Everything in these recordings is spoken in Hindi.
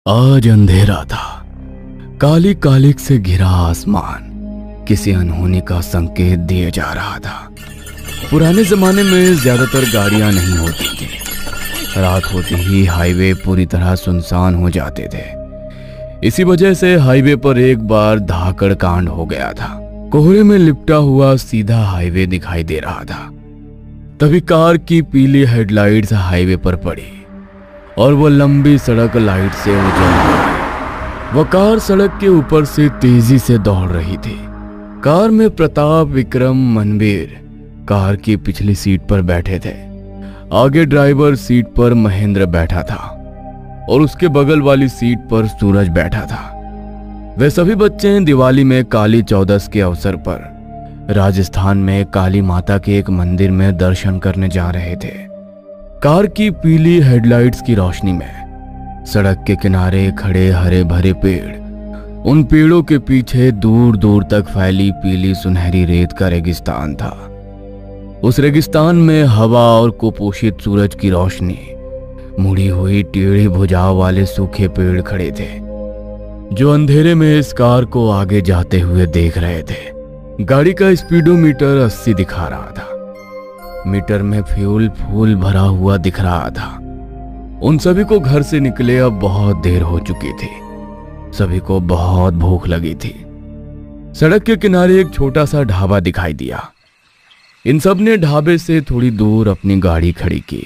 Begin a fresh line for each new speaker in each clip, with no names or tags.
आज अंधेरा था। काली कालिक से घिरा आसमान किसी अनहोनी का संकेत दिए जा रहा था। पुराने जमाने में ज्यादातर गाड़ियां नहीं होती थी। रात होते ही हाईवे पूरी तरह सुनसान हो जाते थे। इसी वजह से हाईवे पर एक बार धाकड़ कांड हो गया था। कोहरे में लिपटा हुआ सीधा हाईवे दिखाई दे रहा था। तभी कार की पीली हेडलाइट्स हाईवे पर पड़ी और वो लंबी सड़क लाइट से उजल गई। वो कार सड़क के ऊपर से तेजी से दौड़ रही थी। कार में प्रताप, विक्रम, मनवीर कार की पिछली सीट पर बैठे थे। आगे ड्राइवर सीट पर महेंद्र बैठा था और उसके बगल वाली सीट पर सूरज बैठा था। वे सभी बच्चे दिवाली में काली चौदस के अवसर पर राजस्थान में काली माता के एक मंदिर में दर्शन करने जा रहे थे। कार की पीली हेडलाइट्स की रोशनी में सड़क के किनारे खड़े हरे भरे पेड़, उन पेड़ों के पीछे दूर दूर तक फैली पीली सुनहरी रेत का रेगिस्तान था। उस रेगिस्तान में हवा और कुपोषित सूरज की रोशनी, मुड़ी हुई टेढ़ी भुजाओं वाले सूखे पेड़ खड़े थे जो अंधेरे में इस कार को आगे जाते हुए देख रहे थे। गाड़ी का स्पीडोमीटर 80 दिखा रहा था। मीटर में फ्यूल फूल भरा हुआ दिख रहा था। उन सभी को घर से निकले अब बहुत देर हो चुकी थी। सभी को बहुत भूख लगी थी। सड़क के किनारे एक छोटा सा ढाबा दिखाई दिया। इन सब ने ढाबे से थोड़ी दूर अपनी गाड़ी खड़ी की।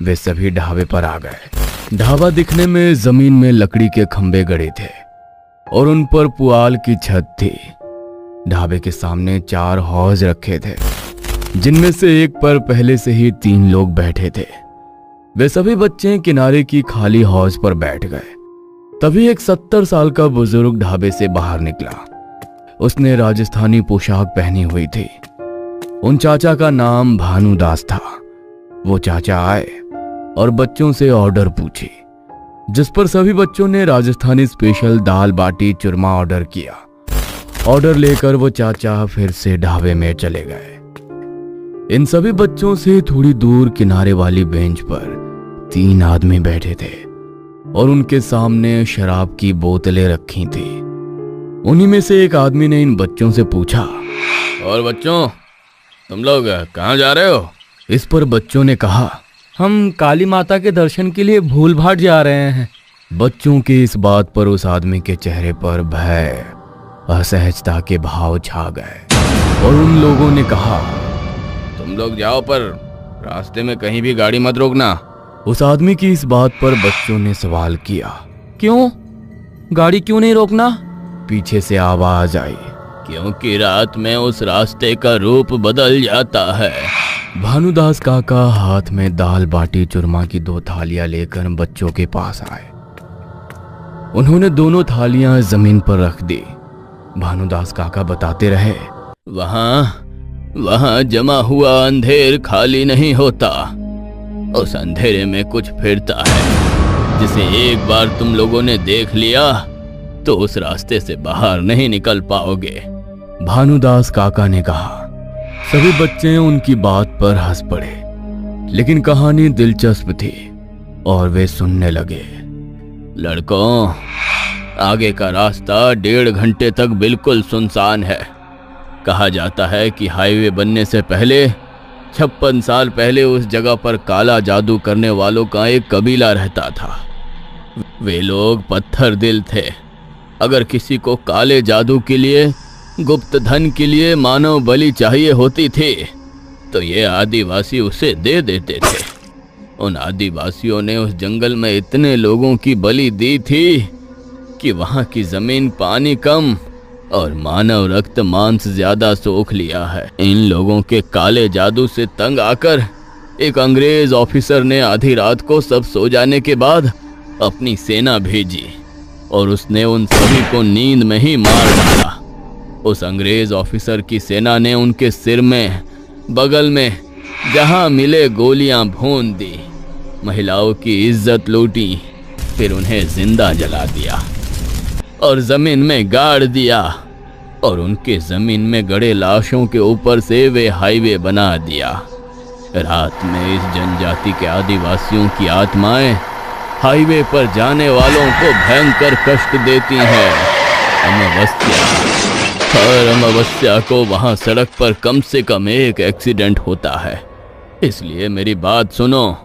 वे सभी ढाबे पर आ गए। ढाबा दिखने में जमीन में लकड़ी के खंभे गड़े थे और उन पर पुआल की छत थी। ढाबे के सामने 4 हौज रखे थे जिनमें से एक पर पहले से ही 3 लोग बैठे थे। वे सभी बच्चे किनारे की खाली हौज पर बैठ गए। तभी एक 70 साल का बुजुर्ग ढाबे से बाहर निकला। उसने राजस्थानी पोशाक पहनी हुई थी। उन चाचा का नाम भानुदास था। वो चाचा आए और बच्चों से ऑर्डर पूछी, जिस पर सभी बच्चों ने राजस्थानी स्पेशल दाल बाटी चूरमा ऑर्डर किया। ऑर्डर लेकर वो चाचा फिर से ढाबे में चले गए। इन सभी बच्चों से थोड़ी दूर किनारे वाली बेंच पर 3 आदमी बैठे थे और उनके सामने शराब की बोतलें रखी थी। उन्हीं में से एक आदमी ने इन बच्चों से पूछा, और बच्चों, तुम लोग कहाँ जा रहे हो? इस पर बच्चों ने कहा, हम काली माता के दर्शन के लिए भूलभाट जा रहे हैं। बच्चों की इस बात पर उस आदमी के चेहरे पर भय, असहजता के भाव छा गए और उन लोगों ने कहा, तुम लोग जाओ, पर रास्ते में कहीं भी गाड़ी मत रोकना। उस आदमी की इस बात पर बच्चों ने सवाल किया, क्यों? गाड़ी क्यों नहीं रोकना? पीछे से आवाज आई, क्योंकि रात में उस रास्ते का रूप बदल जाता है। भानुदास काका हाथ में दाल बाटी चूरमा की 2 थालियां लेकर बच्चों के पास आए। उन्होंने दोनों थालियां जमीन पर रख दी। भानुदास काका बताते रहे, वहां जमा हुआ अंधेर खाली नहीं होता। उस अंधेरे में कुछ फिरता है, जिसे एक बार तुम लोगों ने देख लिया तो उस रास्ते से बाहर नहीं निकल पाओगे। भानुदास काका ने कहा। सभी बच्चे उनकी बात पर हंस पड़े, लेकिन कहानी दिलचस्प थी और वे सुनने लगे। लड़कों, आगे का रास्ता 1.5 घंटे तक बिल्कुल सुनसान है। कहा जाता है कि हाईवे बनने से पहले 56 साल पहले उस जगह पर काला जादू करने वालों का एक कबीला रहता था। वे लोग पत्थर दिल थे। अगर किसी को काले जादू के लिए, गुप्त धन के लिए मानव बलि चाहिए होती थी तो ये आदिवासी उसे दे देते थे। उन आदिवासियों ने उस जंगल में इतने लोगों की बलि दी थी कि वहां की जमीन पानी कम और मानव रक्त मांस ज्यादा सोख लिया है। इन लोगों के काले जादू से तंग आकर एक अंग्रेज ऑफिसर ने आधी रात को सब सो जाने के बाद अपनी सेना भेजी और उसने उन सभी को नींद में ही मार डाला। उस अंग्रेज ऑफिसर की सेना ने उनके सिर में, बगल में जहां मिले गोलियां भून दी, महिलाओं की इज्जत लूटी, फिर उन्हें जिंदा जला दिया और जमीन में गाड़ दिया और उनके जमीन में गड़े लाशों के ऊपर से वे हाईवे बना दिया। रात में इस जनजाति के आदिवासियों की आत्माएं हाईवे पर जाने वालों को भयंकर कष्ट देती हैं। हर अमावस्या को वहां सड़क पर कम से कम एक एक्सीडेंट होता है। इसलिए मेरी बात सुनो,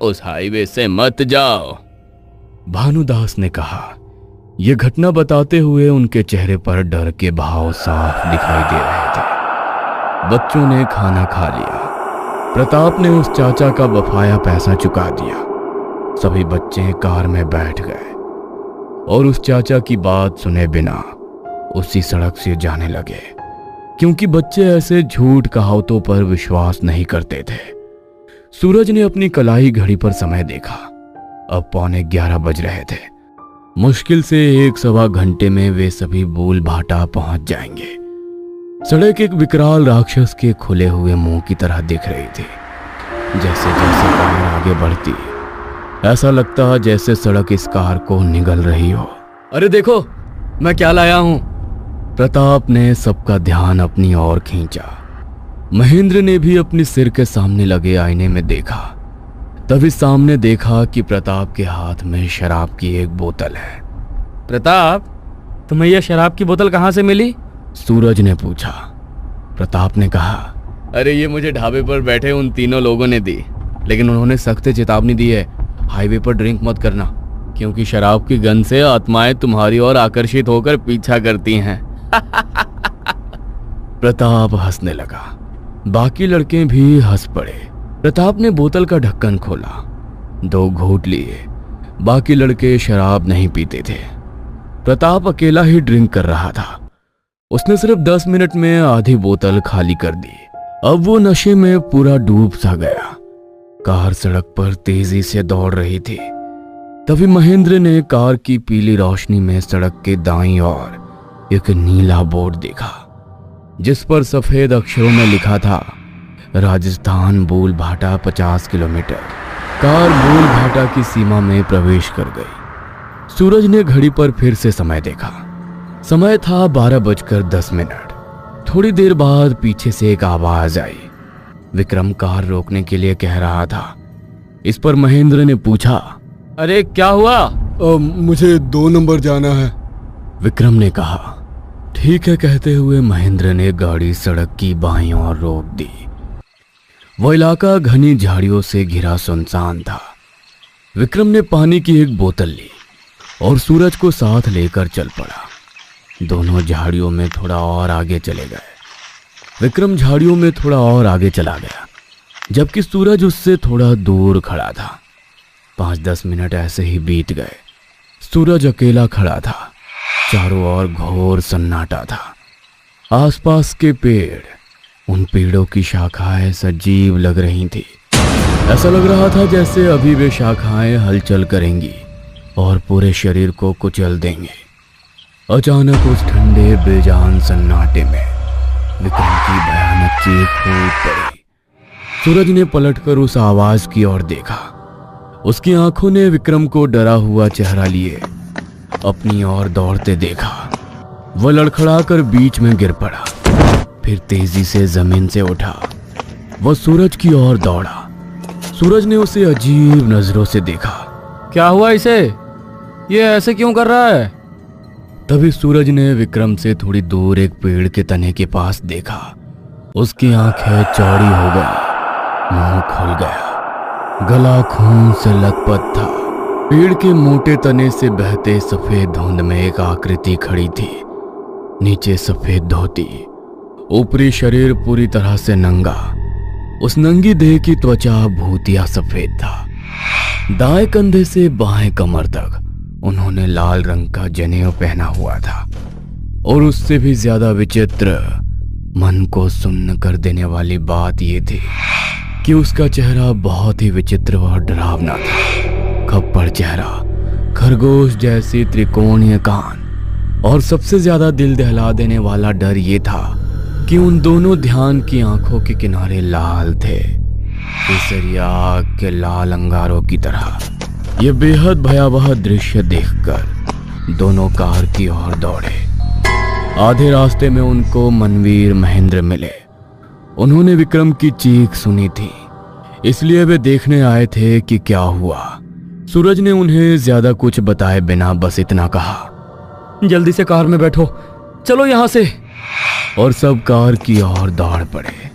उस हाईवे से मत जाओ। भानुदास ने कहा। यह घटना बताते हुए उनके चेहरे पर डर के भाव साफ दिखाई दे रहे थे। बच्चों ने खाना खा लिया। प्रताप ने उस चाचा का बफाया पैसा चुका दिया। सभी बच्चे कार में बैठ गए और उस चाचा की बात सुने बिना उसी सड़क से जाने लगे, क्योंकि बच्चे ऐसे झूठ कहावतों पर विश्वास नहीं करते थे। सूरज ने अपनी कलाई घड़ी पर समय देखा। अब 11:15 बज रहे थे। मुश्किल से 1-1.25 घंटे में वे सभी बूल भाटा पहुंच जाएंगे। सड़क एक विकराल राक्षस के खुले हुए मुंह की तरह दिख रही थी। जैसे जैसे कार आगे बढ़ती, ऐसा लगता जैसे सड़क इस कार को निगल रही हो। अरे देखो, मैं क्या लाया हूं। प्रताप ने सबका ध्यान अपनी ओर खींचा। महेंद्र ने भी अपनी सिर के सामने लगे आईने में देखा। तभी सामने देखा कि प्रताप के हाथ में शराब की एक बोतल है। प्रताप, तुम्हें यह शराब की बोतल कहां से मिली? सूरज ने पूछा। प्रताप ने कहा, अरे ये मुझे ढाबे पर बैठे उन तीनों लोगों ने दी, लेकिन उन्होंने सख्त चेतावनी दी है, हाईवे पर ड्रिंक मत करना, क्योंकि शराब की गंध से आत्माएं तुम्हारी ओर आकर्षित होकर पीछा करती हैं। प्रताप हंसने लगा। बाकी लड़के भी हंस पड़े। प्रताप ने बोतल का ढक्कन खोला, 2 घूंट लिए। बाकी लड़के शराब नहीं पीते थे। प्रताप अकेला ही ड्रिंक कर रहा था। उसने सिर्फ 10 मिनट में आधी बोतल खाली कर दी। अब वो नशे में पूरा डूब सा गया। कार सड़क पर तेजी से दौड़ रही थी। तभी महेंद्र ने कार की पीली रोशनी में सड़क के दाईं ओर एक नीला बोर्ड देखा, जिस पर सफेद अक्षरों में लिखा था, राजस्थान बूल भाटा 50 किलोमीटर। कार बूल भाटा की सीमा में प्रवेश कर गई। सूरज ने घड़ी पर फिर से समय देखा। समय था 12:10। थोड़ी देर बाद पीछे से एक आवाज आई। विक्रम कार रोकने के लिए कह रहा था। इस पर महेंद्र ने पूछा, अरे क्या हुआ?
मुझे 2 नंबर जाना है।
विक्रम ने कहा। ठीक है कहते हुए महेंद्र ने गाड़ी सड़क की बाईं ओर रोक दी। वह इलाका घनी झाड़ियों से घिरा सुनसान था। विक्रम ने पानी की एक बोतल ली और सूरज को साथ लेकर चल पड़ा। दोनों झाड़ियों में थोड़ा और आगे चले गए। विक्रम झाड़ियों में थोड़ा और आगे चला गया, जबकि सूरज उससे थोड़ा दूर खड़ा था। 5-10 मिनट ऐसे ही बीत गए। सूरज अकेला खड़ा था। चारों ओर घोर सन्नाटा था। आसपास के पेड़, उन पेड़ों की शाखाएं सजीव लग रही थी। ऐसा लग रहा था जैसे अभी वे शाखाएं हलचल करेंगी और पूरे शरीर को कुचल देंगे। अचानक उस ठंडे बेजान सन्नाटे में विक्रम की भयानक चीख फूट पड़ी। सूरज ने पलटकर उस आवाज की ओर देखा। उसकी आंखों ने विक्रम को डरा हुआ चेहरा लिए अपनी ओर दौड़ते देखा। वह लड़खड़ाकर बीच में गिर पड़ा, फिर तेजी से जमीन से उठा। वह सूरज की ओर दौड़ा। सूरज ने उसे अजीब नजरों से देखा। क्या हुआ इसे? ये ऐसे क्यों कर रहा है? तभी सूरज ने विक्रम से थोड़ी दूर एक पेड़ के तने के पास देखा। उसकी आंखें चौड़ी हो गई, मुंह खुल गया, गला खून से लथपथ था। पेड़ के मोटे तने से बहते सफेद धुंध में एक आकृति खड़ी थी। नीचे सफेद धोती, ऊपरी शरीर पूरी तरह से नंगा। उस नंगी देह की त्वचा भूतिया सफेद था। दाएं कंधे से बाएं कमर तक उन्होंने लाल रंग का जनेऊ पहना हुआ था। और उससे भी ज्यादा विचित्र, मन को सुन्न कर देने वाली बात यह थी कि उसका चेहरा बहुत ही विचित्र और डरावना था। खप्पड़ चेहरा, खरगोश जैसी त्रिकोणीय कान, और सबसे ज्यादा दिल दहला देने वाला डर ये था कि उन दोनों ध्यान की आंखों के किनारे लाल थे, केसरिया आग के लाल अंगारों की तरह। यह बेहद भयावह दृश्य देखकर दोनों कार की ओर दौड़े। आधे रास्ते में उनको मनवीर महेंद्र मिले। उन्होंने विक्रम की चीख सुनी थी, इसलिए वे देखने आए थे कि क्या हुआ। सूरज ने उन्हें ज्यादा कुछ बताए बिना बस इतना कहा, जल्दी से कार में बैठो, चलो यहां से। और सब कार की ओर दौड़ पड़े।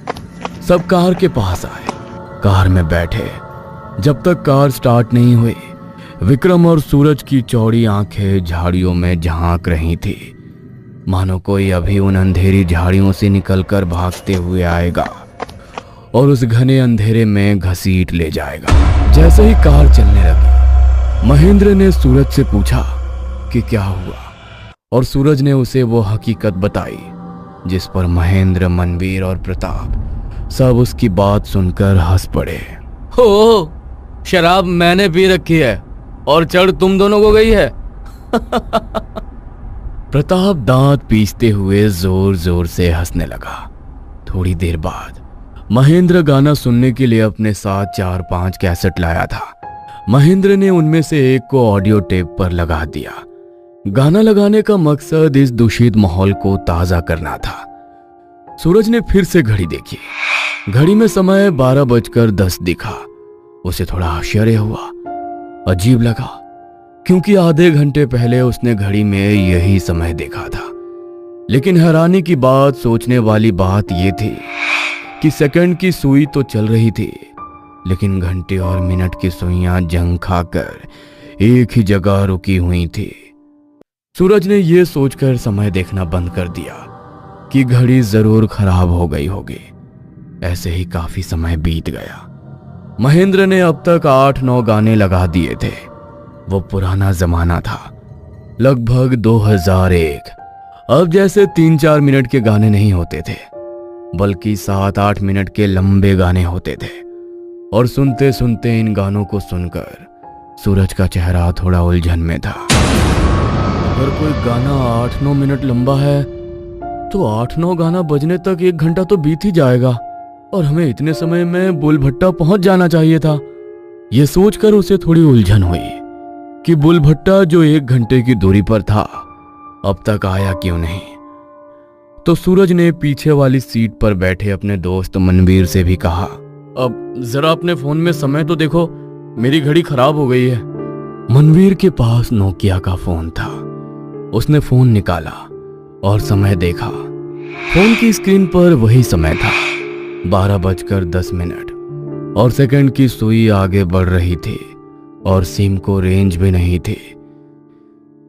सब कार के पास आए, कार में बैठे। जब तक कार स्टार्ट नहीं हुई, विक्रम और सूरज की चौड़ी आंखें झाड़ियों में झांक रही थी, मानो कोई अभी उन अंधेरी झाड़ियों से निकलकर भागते हुए आएगा और उस घने अंधेरे में घसीट ले जाएगा। जैसे ही कार चलने लगी, महेंद्र ने सूरज से पूछा कि क्या हुआ, और सूरज ने उसे वो हकीकत बताई जिस पर महेंद्र, मनवीर और प्रताप सब उसकी बात सुनकर हंस पड़े। हो, शराब मैंने पी रखी है और चढ़ तुम दोनों को गई है। प्रताप दांत पीसते हुए जोर जोर से हंसने लगा। थोड़ी देर बाद महेंद्र गाना सुनने के लिए अपने साथ 4-5 कैसेट लाया था। महेंद्र ने उनमें से एक को ऑडियो टेप पर लगा दिया। गाना लगाने का मकसद इस दूषित माहौल को ताजा करना था। सूरज ने फिर से घड़ी देखी। घड़ी में समय 12:10 दिखा। उसे थोड़ा आश्चर्य हुआ, अजीब लगा, क्योंकि आधे घंटे पहले उसने घड़ी में यही समय देखा था। लेकिन हैरानी की बात, सोचने वाली बात यह थी कि सेकंड की सुई तो चल रही थी, लेकिन घंटे और मिनट की सुइयां जंग खाकर एक ही जगह रुकी हुई थी। सूरज ने यह सोचकर समय देखना बंद कर दिया कि घड़ी जरूर खराब हो गई होगी। ऐसे ही काफी समय बीत गया। महेंद्र ने अब तक 8-9 गाने लगा दिए थे। वो पुराना जमाना था, लगभग 2001। अब जैसे 3-4 मिनट के गाने नहीं होते थे, बल्कि 7-8 मिनट के लंबे गाने होते थे। और सुनते सुनते इन गानों को सुनकर सूरज का चेहरा थोड़ा उलझन में था। अगर कोई गाना 8-9 मिनट लंबा है तो 8-9 गाना बजने तक 1 घंटा तो बीत ही जाएगा, और हमें इतने समय में बुलभट्टा पहुंच जाना चाहिए था। यह सोचकर उसे थोड़ी उलझन हुई कि बुलभट्टा जो 1 घंटे की दूरी पर था, अब तक आया क्यों नहीं। तो सूरज ने पीछे वाली सीट पर बैठे अपने दोस्त मनवीर से भी कहा, अब जरा अपने फोन में समय तो देखो, मेरी घड़ी खराब हो गई है। मनवीर के पास नोकिया का फोन था। उसने फोन निकाला और समय देखा। फोन की स्क्रीन पर वही समय था, 12:10 और सेकंड की सुई आगे बढ़ रही थी और सिम को रेंज भी नहीं थी।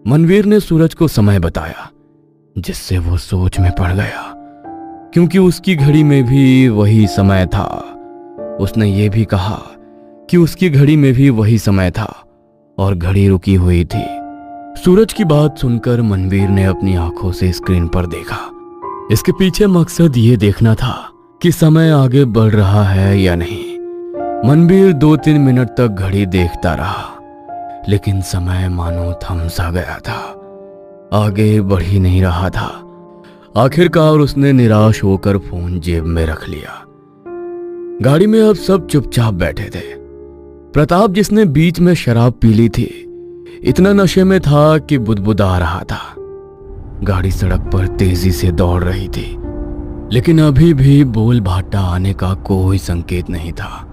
मनवीर ने सूरज को समय बताया, जिससे वो सोच में पड़ गया, क्योंकि उसकी घड़ी में भी वही समय था। उसने ये भी कहा कि उसकी घड़ी में भी वही समय था और घड़ी रुकी हुई थी। सूरज की बात सुनकर मनवीर ने अपनी आंखों से स्क्रीन पर देखा। इसके पीछे मकसद ये देखना था कि समय आगे बढ़ रहा है या नहीं। मनवीर 2-3 मिनट तक घड़ी देखता रहा, लेकिन समय मानो थम सा गया था, आगे बढ़ ही नहीं रहा था। आखिरकार उसने निराश होकर फोन जेब में रख लिया। गाड़ी में अब सब चुपचाप बैठे थे। प्रताप, जिसने बीच में शराब पी ली थी, इतना नशे में था कि बुदबुदा रहा था। गाड़ी सड़क पर तेजी से दौड़ रही थी, लेकिन अभी भी बुलभट्टा आने का कोई संकेत नहीं था।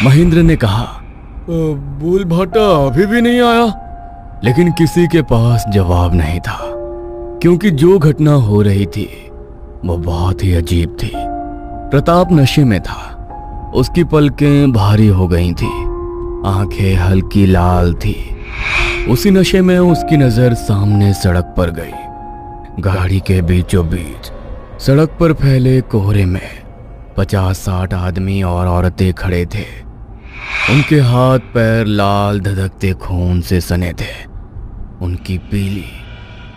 महेंद्र ने कहा,
बुलभट्टा अभी भी नहीं आया।
लेकिन किसी के पास जवाब नहीं था, क्योंकि जो घटना हो रही थी वो बहुत ही अजीब थी। प्रताप नशे में था। उसकी पलकें भारी हो गई थी, आंखें हल्की लाल थी। उसी नशे में उसकी नजर सामने सड़क पर गई। गाड़ी के बीचों बीच सड़क पर फैले कोहरे में 50-60 आदमी और औरतें खड़े थे। उनके हाथ पैर लाल धधकते खून से सने थे। उनकी पीली,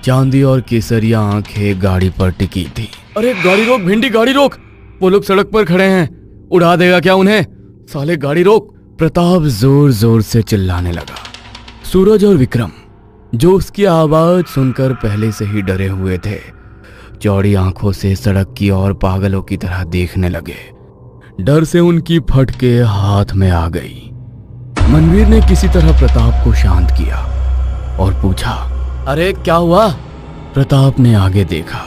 चांदी और केसरिया आंखें गाड़ी पर टिकी थी। अरे गाड़ी रोक भिंडी, गाड़ी रोक, वो लोग सड़क पर खड़े हैं, उड़ा देगा क्या उन्हें, साले गाड़ी रोक। प्रताप जोर जोर से चिल्लाने लगा। सूरज और विक्रम, जो उसकी आवाज सुनकर पहले से ही डरे हुए थे, चौड़ी आंखों से सड़क की ओर पागलों की तरह देखने लगे। डर से उनकी फटके हाथ में आ गई। मनवीर ने किसी तरह प्रताप को शांत किया और पूछा, अरे क्या हुआ? प्रताप ने आगे देखा,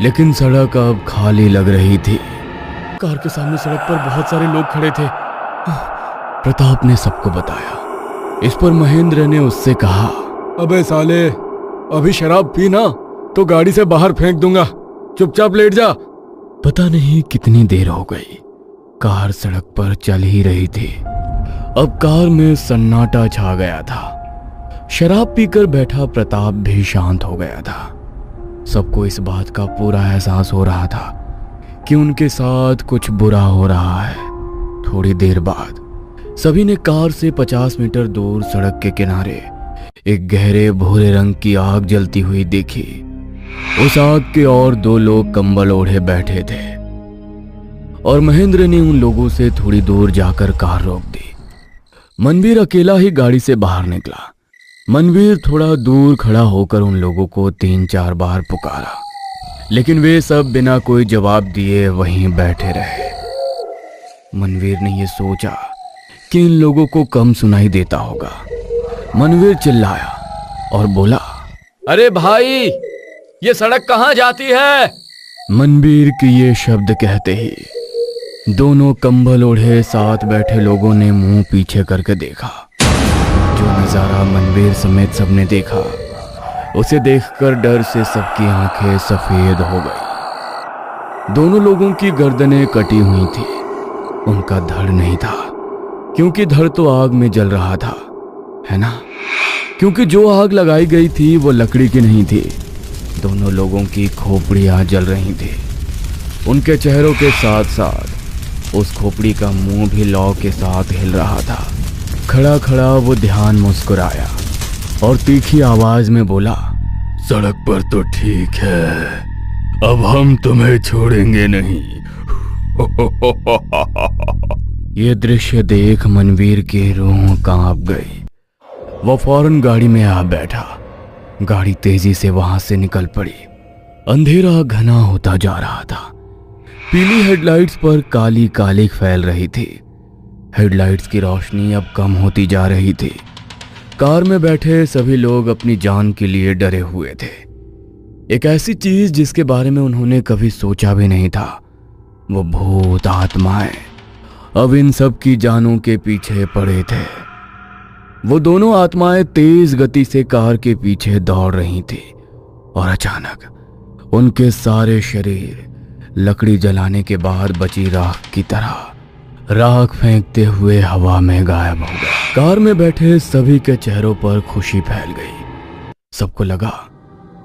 लेकिन सड़क अब खाली लग रही थी। कार के सामने सड़क पर बहुत सारे लोग खड़े थे। प्रताप ने सबको बताया। इस पर महेंद्र ने उससे कहा,
अबे साले, अभी शराब पी ना तो गाड़ी से बाहर फेंक दूंगा, चुपचाप लेट जा।
पता नहीं कितनी देर हो गई, कार सड़क पर चल ही रही थी। अब कार में सन्नाटा छा गया था। शराब पीकर बैठा प्रताप भी शांत हो गया था। सबको इस बात का पूरा एहसास हो रहा था कि उनके साथ कुछ बुरा हो रहा है। थोड़ी देर बाद सभी ने कार से 50 मीटर दूर सड़क के किनारे एक गहरे भूरे रंग की आग जलती हुई देखी। उस आग के और 2 लोग कंबल ओढ़े बैठे थे और महेंद्र ने उन लोगों से थोड़ी दूर जाकर कार रोक दी। मनवीर अकेला ही गाड़ी से बाहर निकला। मनवीर थोड़ा दूर खड़ा होकर उन लोगों को 3-4 बार पुकारा, लेकिन वे सब बिना कोई जवाब दिए वहीं बैठे रहे। मनवीर ने यह सोचा कि इन लोगों को कम सुनाई देता होगा। मनवीर चिल्लाया और बोला,
अरे भाई, ये सड़क कहाँ जाती है?
मनवीर के ये शब्द कहते ही दोनों कंबल ओढ़े साथ बैठे लोगों ने मुंह पीछे करके देखा। जो नजारा मनवीर समेत सबने देखा, उसे देखकर डर से सबकी आंखें सफेद हो गई। दोनों लोगों की गर्दनें कटी हुई थी। उनका धड़ नहीं था, क्योंकि धड़ तो आग में जल रहा था, है ना? क्योंकि जो आग लगाई गई थी वो लकड़ी की नहीं थी। दोनों लोगों की खोपड़ियां जल रही थी। उनके चेहरों के साथ साथ उस खोपड़ी का मुंह भी लौ के साथ हिल रहा था। खड़ा खड़ा वो ध्यान मुस्कुराया और तीखी आवाज में बोला, सड़क पर तो ठीक है, अब हम तुम्हें छोड़ेंगे नहीं। ये दृश्य देख मनवीर की रूह कांप गई। वो फौरन गाड़ी में आ बैठा। गाड़ी तेजी से वहां से निकल पड़ी। अंधेरा घना होता जा रहा था। पीली हेडलाइट्स पर काली कालिक फैल रही थी। हेडलाइट्स की रोशनी अब कम होती जा रही थी। कार में बैठे सभी लोग अपनी जान के लिए डरे हुए थे। एक ऐसी चीज जिसके बारे में उन्होंने कभी सोचा भी नहीं था, वो भूत आत्माएं अब इन सब की जानों के पीछे पड़े थे। वो दोनों आत्माएं तेज गति से कार के पीछे दौड़ रही थी और अचानक उनके सारे शरीर लकड़ी जलाने के बाद बची राख की तरह राख फेंकते हुए हवा में गायब हो गए। कार में बैठे सभी के चेहरों पर खुशी फैल गई। सबको लगा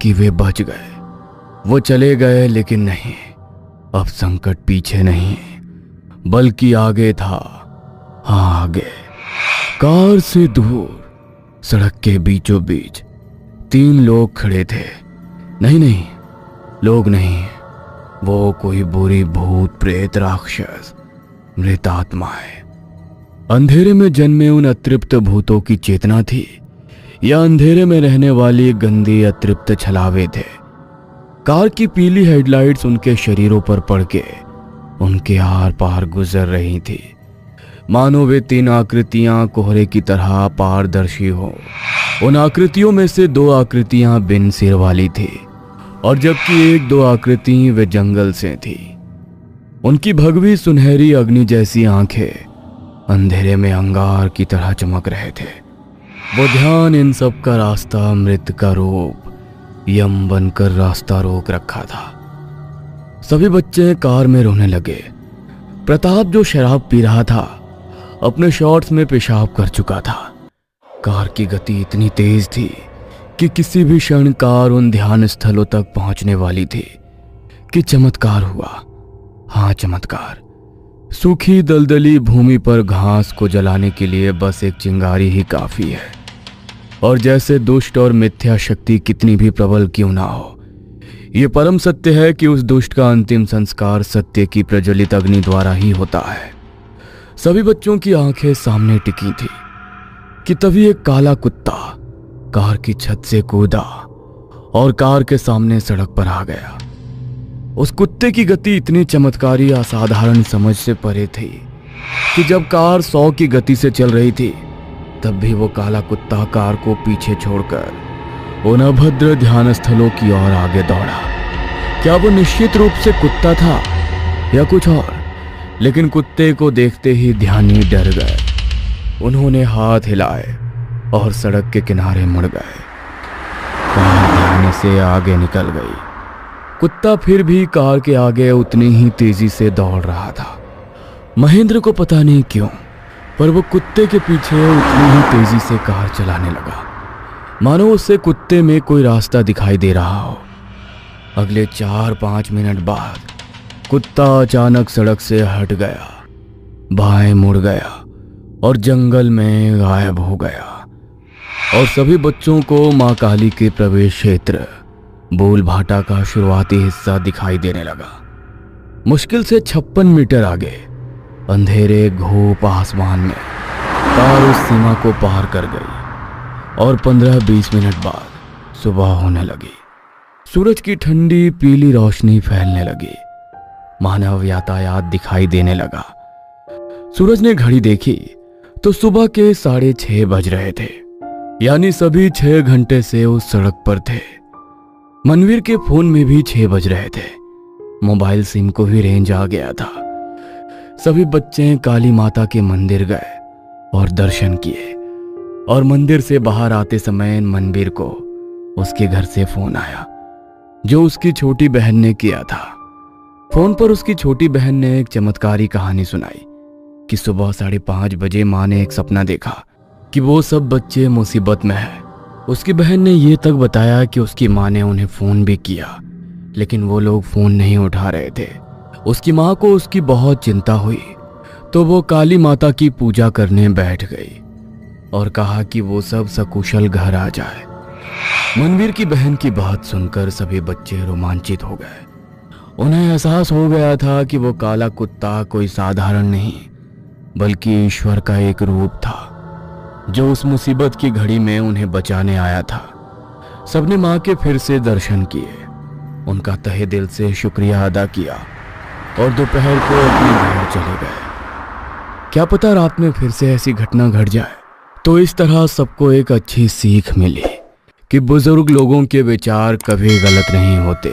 कि वे बच गए। वो चले गए, लेकिन नहीं, अब संकट पीछे नहीं बल्कि आगे था। हाँ, आगे। कार से दूर सड़क के बीचों बीच 3 लोग खड़े थे। नहीं, लोग नहीं, वो कोई बुरी भूत प्रेत राक्षस मृत आत्माएं। अंधेरे में जन्मे उन अतृप्त भूतों की चेतना थी या अंधेरे में रहने वाली गंदी अतृप्त छलावे थे। कार की पीली हेडलाइट्स उनके शरीरों पर पड़ के उनके आर पार गुजर रही थी, मानो वे 3 आकृतियां कोहरे की तरह पारदर्शी हो। उन आकृतियों में से 2 आकृतियां बिन सिर वाली थी और जबकि 1-2 आकृति वे जंगल से थी। उनकी भगवी सुनहरी अग्नि जैसी आंखें अंधेरे में अंगार की तरह चमक रहे थे। वो ध्यान इन सब का रास्ता मृत का रूप यम बनकर रास्ता रोक रखा था। सभी बच्चे कार में रोने लगे। प्रताप, जो शराब पी रहा था, अपने शॉर्ट्स में पेशाब कर चुका था। कार की गति इतनी तेज थी कि किसी भी क्षण कार उन ध्यान स्थलों तक पहुंचने वाली थी कि चमत्कार हुआ। हाँ, चमत्कार। सूखी दलदली भूमि पर घास को जलाने के लिए बस एक चिंगारी ही काफी है। और जैसे दुष्ट और मिथ्या शक्ति कितनी भी प्रबल क्यों ना हो, ये परम सत्य है कि उस दुष्ट का अंतिम संस्कार सत्य की प्रज्वलित अग्नि द्वारा ही होता है। सभी बच्चों की आंखें सामने टिकी थी कि तभी एक काला कुत्ता कार की छत से कूदा और कार के सामने सड़क पर आ गया। उस कुत्ते की गति इतनी चमत्कारी असाधारण समझ से परे थी कि जब कार 100 की गति से चल रही थी, तब भी वो काला कुत्ता कार को पीछे छोड़कर उन अभद्र ध्यान स्थलों की ओर आगे दौड़ा। क्या वो निश्चित रूप से कुत्ता था या कुछ और? लेकिन कुत्ते को देखते ही ध्यानी डर गए। उन्होंने हाथ हिलाए और सड़क के किनारे मुड़ गए। कार धीमे से आगे निकल गई। कुत्ता फिर भी कार के आगे उतनी ही तेजी से दौड़ रहा था। महेंद्र को पता नहीं क्यों, पर वो कुत्ते के पीछे उतनी ही तेजी से कार चलाने लगा, मानो उससे कुत्ते में कोई रास्ता दिखाई दे रहा हो। अगले 4-5 मिनट बाद कुत्ता अचानक सड़क से हट गया, बाएं मुड़ गया और जंगल में गायब हो गया। और सभी बच्चों को मां काली के प्रवेश क्षेत्र बोल भाटा का शुरुआती हिस्सा दिखाई देने लगा। मुश्किल से 56 मीटर आगे अंधेरे घोप आसमान में कार उस सीमा को पार कर गई और 15-20 मिनट बाद सुबह होने लगी। सूरज की ठंडी पीली रोशनी फैलने लगी। मानव यातायात दिखाई देने लगा। सूरज ने घड़ी देखी तो सुबह के 6:30 बज रहे थे, यानी सभी 6 घंटे से उस सड़क पर थे। मनवीर के फोन में भी 6 बज रहे थे। मोबाइल सिम को भी रेंज आ गया था। सभी बच्चे काली माता के मंदिर गए और दर्शन किए। और मंदिर से बाहर आते समय मनवीर को उसके घर से फोन आया, जो उसकी छोटी बहन ने किया था। फोन पर उसकी छोटी बहन ने एक चमत्कारी कहानी सुनाई कि सुबह 5:30 बजे माँ ने एक सपना देखा कि वो सब बच्चे मुसीबत में हैं। उसकी बहन ने ये तक बताया कि उसकी माँ ने उन्हें फोन भी किया, लेकिन वो लोग फोन नहीं उठा रहे थे। उसकी माँ को उसकी बहुत चिंता हुई, तो वो काली माता की पूजा करने बैठ गई और कहा कि वो सब सकुशल घर आ जाए। मनवीर की बहन की बात सुनकर सभी बच्चे रोमांचित हो गए। उन्हें एहसास हो गया था कि वो काला कुत्ता कोई साधारण नहीं, बल्कि ईश्वर का एक रूप था, जो उस मुसीबत की घड़ी में उन्हें बचाने आया था। सबने माँ के फिर से दर्शन किए, उनका तहे दिल से शुक्रिया अदा किया और दोपहर को अपने घर चले गए। क्या पता रात में फिर से ऐसी घटना घट जाए। तो इस तरह सबको एक अच्छी सीख मिली कि बुजुर्ग लोगों के विचार कभी गलत नहीं होते।